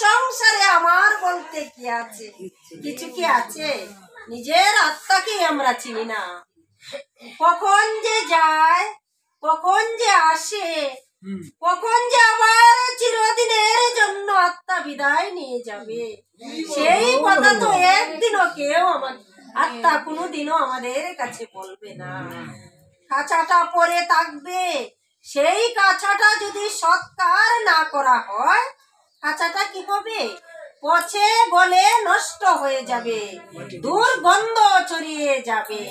সংসারে আমার বলতে কি আছে? কিছু কি আছে? নিজের আত্মাকে আমরা চিনি না। কখন যে যায়, কখন যে আসে, কখন যে আবার চিরদিনের জন্য আত্মা বিদায় নিয়ে যাবে, সেই কথা তো একদিনও কেউ আমার আত্মা কোনোদিনও আমাদের কাছে বলবে না। কাঁচাটা পরে থাকবে, সেই কাঁচাটা যদি সৎকার না করা হয়, কাঁচাটা কি হবে? পচে গলে নষ্ট হয়ে যাবে, দুর্গন্ধ ছড়িয়ে যাবে।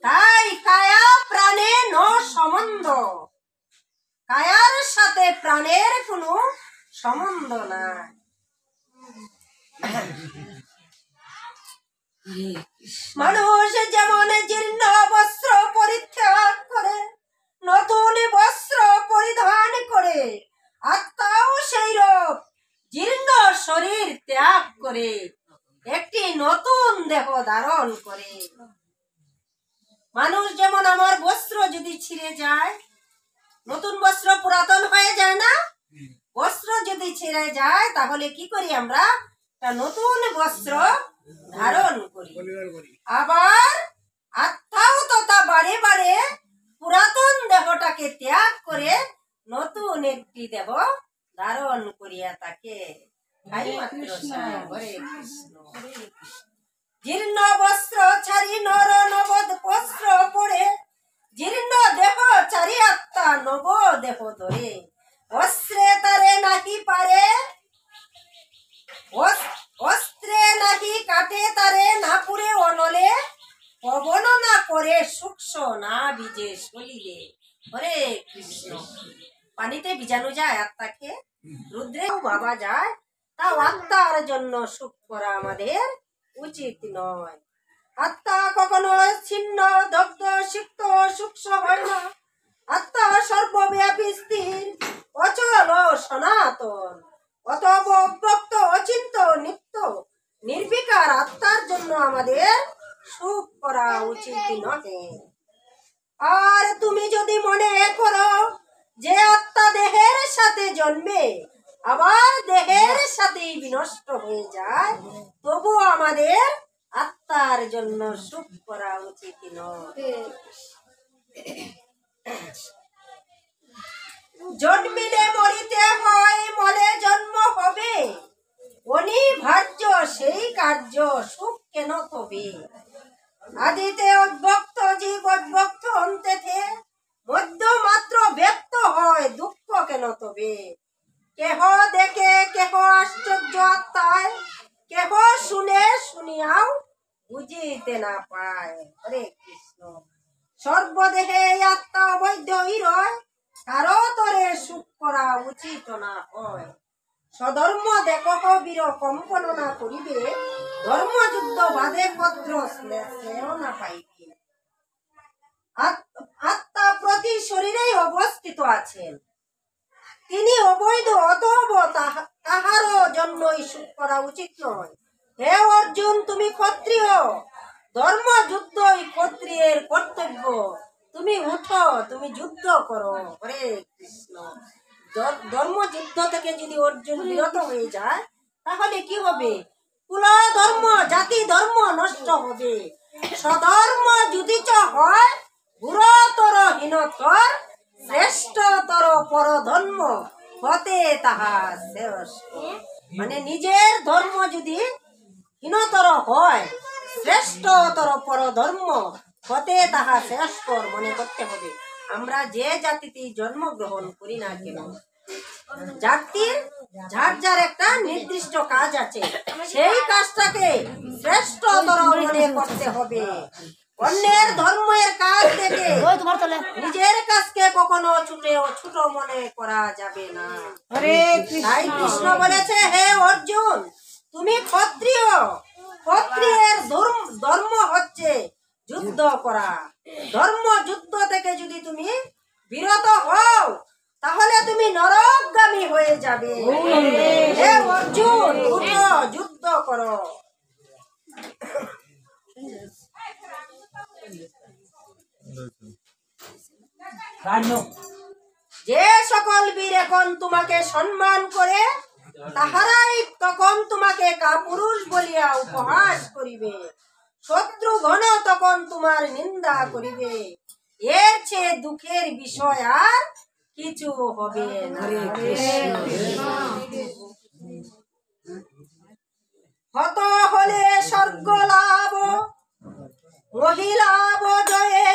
তাই কায়া প্রাণে ন সম্বন্ধ, কায়ার সাথে প্রাণের কোনো সম্বন্ধ নাই। মানুষ যেমন জীর্ণ বস্ত্র পরিত্যাগ করে নতুন বস্ত্র পরিধান করে, আত্মাও সেই রূপ জীর্ণ শরীর ত্যাগ করে একটি নতুন দেহ ধারণ করে। মানুষ যেমন আমার বস্ত্র যদি ছিঁড়ে যায়, নতুন বস্ত্র পুরাতন হয়ে যায় না? বস্ত্র যদি ছিঁড়ে যায় তাহলে কি করি আমরা? নতুন বস্ত্র ধারণ করি। আবার আত্মাও তথা বারে বারে পুরাতন দেহটাকে ত্যাগ করে নতুন একটি দেহ ধারণ করিয়া থাকে। জীর্ণ বস্ত্র ছাড়ি নর নবদ বস্ত্র পরে, জীর্ণ দেহ চারি আত্মা নব দেহ ধরে। অস্ত্রে তারে নাকি পারে, অস্ত্রে নাকি কাটে তারে না পুরে অনলে, পবন না করে সূক্ষ্ম না ভিজে শরীরে। হরে কৃষ্ণ। পানিতে ভিজানো যায় আত্মাকে, রুদ্রেও ভাবা যায়, তাও আত্মার জন্য সুখ করা আমাদের উচিত নয়। আত্মা কখনো ছিন্ন দগ্ধ সিক্ত সূক্ষ্ম হয় না। আত্মা সর্বব্যাপী স্থির অচল সনাতন, অতএব অব্যক্ত অচিন্ত নিত্য নির্বিকার আত্মার জন্য আমাদের সুখ করা উচিত নহে। আর তুমি যদি মনে করো যে আত্মা দেহের সাথে জন্মে আবার দেহের সাথেই বিনষ্ট হয়ে যায়, তবু আমাদের আত্মার জন্য সুখ করা উচিত নয়। জন্মিলে মরিতে হয়, মলে জন্ম হবে, অনিবার্য সেই কার্য সুখ কেন তবে? আদিতে অব্যক্ত জীব অব্যক্ত অন্তেতে, মধ্য মাত্র ব্যক্ত হয় দুঃখ কেন তবে? কেহ দেখে কেহ আশ্চর্য আত্মায়, কেহ শুনে শুনিয়াও বুঝিতে না পায়। হরে কৃষ্ণ। সর্বদেহে আত্মা অবৈধই রয়, কারো তরে সুখ করা উচিত না হয়। স্বধর্ম দেখো বীর কম্পন না করিবে, ধর্মযুদ্ধ বাদে পত্র স্নেহ না পাইবে। আত্মা প্রতি শরীরেই অবস্থিত আছেন, তিনি অবৈধ, অতএব তাহারও জন্যই সুখ করা উচিত নয়। হে অর্জুন, তুমি ক্ষত্রিয়, ধর্মযুদ্ধই ক্ষত্রিয়ের কর্তব্য। তুমি উঠো, তুমি যুদ্ধ করো। হরে কৃষ্ণ। ধর্মযুদ্ধ থেকে যদি অর্জুন বিরত হয়ে যায় তাহলে কি হবে? কুল ধর্ম জাতি ধর্ম নষ্ট হবে। স্বধর্ম যদি হয় গুরুতর হীনতর, শ্রেষ্ঠতর পরধর্ম হতে তাহা শ্রেষ্ঠ। মানে নিজের ধর্ম যদি হীনতর হয়, শ্রেষ্ঠতর পরধর্ম হতে তাহা শ্রেষ্ঠ মনে করতে হবে। আমরা যে জাতিতে জন্মগ্রহণ করি না কেন, জাতির যার যার একটা নির্দিষ্ট কাজ আছে, সেই কাজটাকে শ্রেষ্ঠতর মনে করতে হবে। অন্যের ধর্মের কাজ থেকে নিজের কাজকে কখনো ছোট মনে করা যাবে না। তাই কৃষ্ণ বলেছে, হে অর্জুন, তুমি ক্ষত্রিয়, ক্ষত্রিয়ের ধর্ম হচ্ছে যুদ্ধ করা। ধর্ম যুদ্ধ থেকে যদি তুমি বিরত হও তাহলে তুমি নরকগামী হয়ে যাবে। হে অর্জুন, উঠো, যুদ্ধ করো। যে সকল বীর এখন তোমাকে সম্মান করে, তাহারাই তখন তোমাকে কাপুরুষ বলিয়া উপহাস করিবে। শত্রুগণ তখন তোমার নিন্দা করিবে। এর চেয়ে দুঃখের বিষয় আর কিছু হবে না। হত হলে স্বর্গ লাভ, মহিলাভ জয়ে,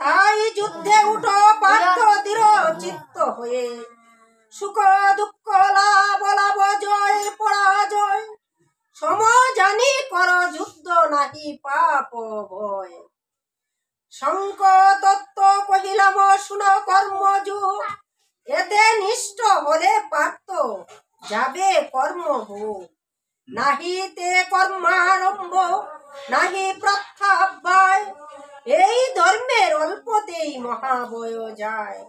তাই যুদ্ধে উঠো পার্থ দৃঢ় চিত্ত হয়ে। সুখ দুঃখ লাভ লাভ জয় পরাজয়, সম জানি কর যুদ্ধ নাহি পাপ ভয়। শঙ্ক তত্ত্ব কহিলাম শুন কর্মযোগ, এতে নিষ্ঠ হলে পার্থ যাবে কর্মভোগ। নাহি তে কর্মারম্ভ নাহি প্রত্যাবয়, এই ধর্মের অল্পতেই মহাবয় যায়।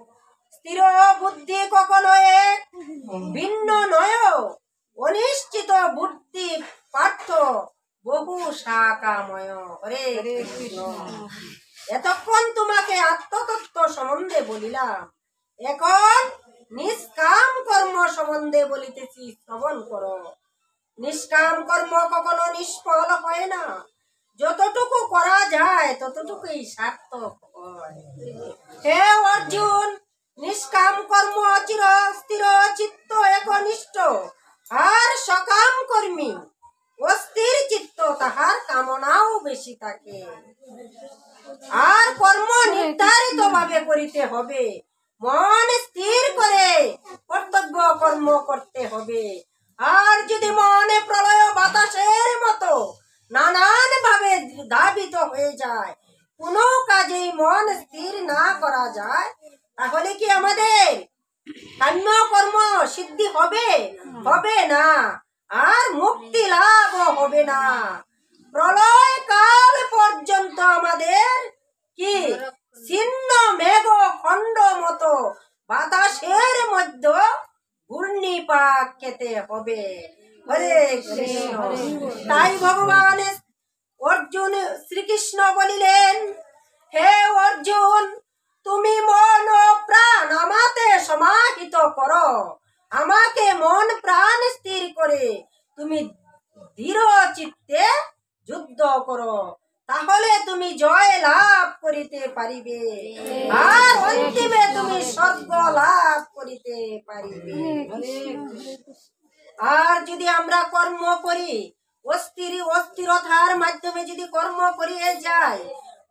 স্থির বুদ্ধি কখনো এক ভিন্ন নয়, অনিশ্চিত বুদ্ধি পার্থ বহু শাখাময়। হরে কৃষ্ণ। এতক্ষণ তোমাকে আত্মতত্ত্ব সম্বন্ধে বলিলাম, এখন নিষ্কাম কর্ম সম্বন্ধে বলিতেছি, শ্রবণ করো। নিষ্কাম কর্ম কখনো নিষ্ফল হয় না, যতটুকু করা যায় ততটুকুই সার্থক হয়। হে অর্জুন, নিষ্কাম কর্ম চির স্থির চিত্ত একনিষ্ঠ, আর সকাম কর্মী অস্থির চিত্ত, তাহার কামনাও বেশি থাকে। আর কর্ম নির্ধারিত ভাবে করিতে হবে, মন স্থির করে কর্তব্য কর্ম করতে হবে। আর যদি মনে প্রলয় বাতাসের মতো নানান ভাবে ধাবিত হয়ে যায়, কোনো কাজেই মন স্থির না করা যায়, তাহলে কি আমাদের কাম্য কর্ম সিদ্ধি হবে? হবে না। আর মুক্তি লাভ হবে না। প্রলয় কাল পর্যন্ত আমাদের কি ছিন্ন মেঘ খণ্ড মতো বাতাসের মধ্যে ঘূর্ণিপাক খেতে হবে। হরে কৃষ্ণ। তাই ভগবান অর্জুন শ্রীকৃষ্ণ বলিলেন, হে অর্জুন, তুমি মন ও প্রাণ আমাতে সমাহিত করো। আমাকে মন প্রাণ স্থির করে তুমি দৃঢ় চিত্তে যুদ্ধ করো, তাহলে তুমি জয় লাভ করিতে পারিবে, আর অন্তিমে তুমি স্বর্গ লাভ করিতে পারিবে। আর যদি আমরা কর্ম করি, অস্থিরতার মাধ্যমে যদি কর্ম করিয়ে যাই,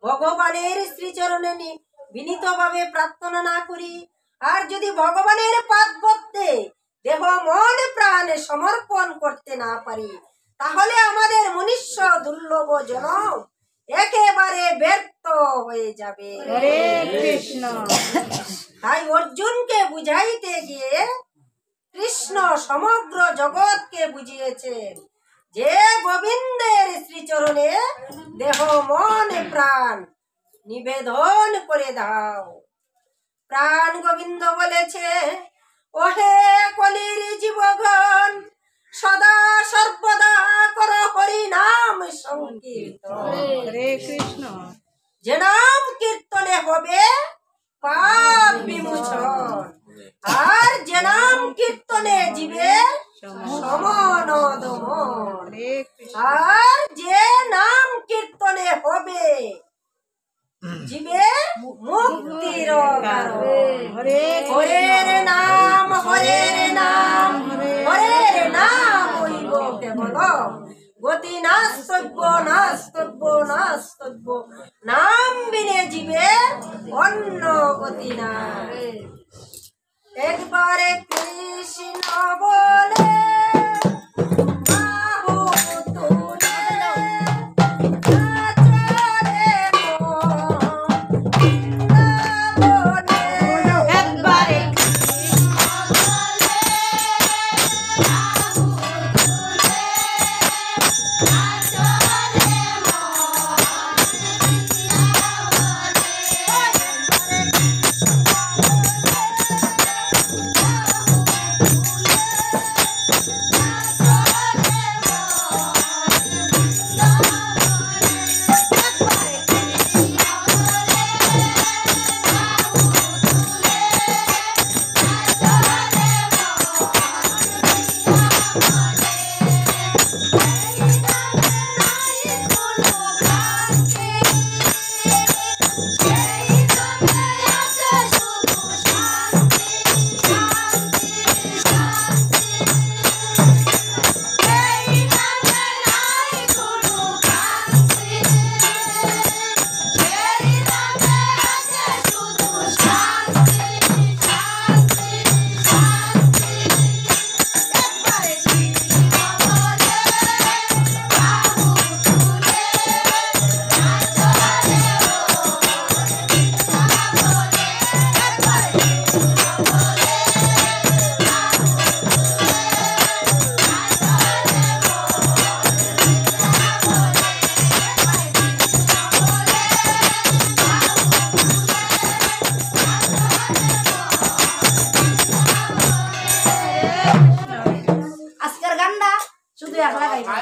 ভগবানের শ্রীচরণে বিনীত ভাবে প্রার্থনা না করি, আর যদি ভগবানের পাদপদ্মে দেহ মন প্রাণ সমর্পণ করতে না পারি, তাহলে আমাদের মনুষ্য দুর্লভ জনম একেবারে ব্যর্থ হয়ে যাবে। হরে কৃষ্ণ। তাই অর্জুনকে বুঝাইতে গিয়ে কৃষ্ণ সমগ্র জগৎকে বুঝিয়েছেন যে গোবিন্দের শ্রীচরণে দেহ মন প্রাণ নিবেদন করে দাও। প্রাণ গোবিন্দ বলেছে, ওহে কলির জীবগণ, সদা সর্বদা কর হরি নাম সংকীর্তন। হরে কৃষ্ণ। যে নাম কীর্তনে হবে পাপ বিমোচন, আর যে নাম কীর্তনে জীবের সমন দমন, আর যে নাম কীর্তনে হবে জীবের মুক্তির কারণ। হরের নাম হরের নাম হরের নাম হইব কেবল, গতি নাস্তব্য নাস্তব্য নাস্তব্য, নাম বিনে জীবের অন্য গতি নাই। একবারে কৃষ্ণ বলে আজকের গানটা শুধু একলা গাইবা।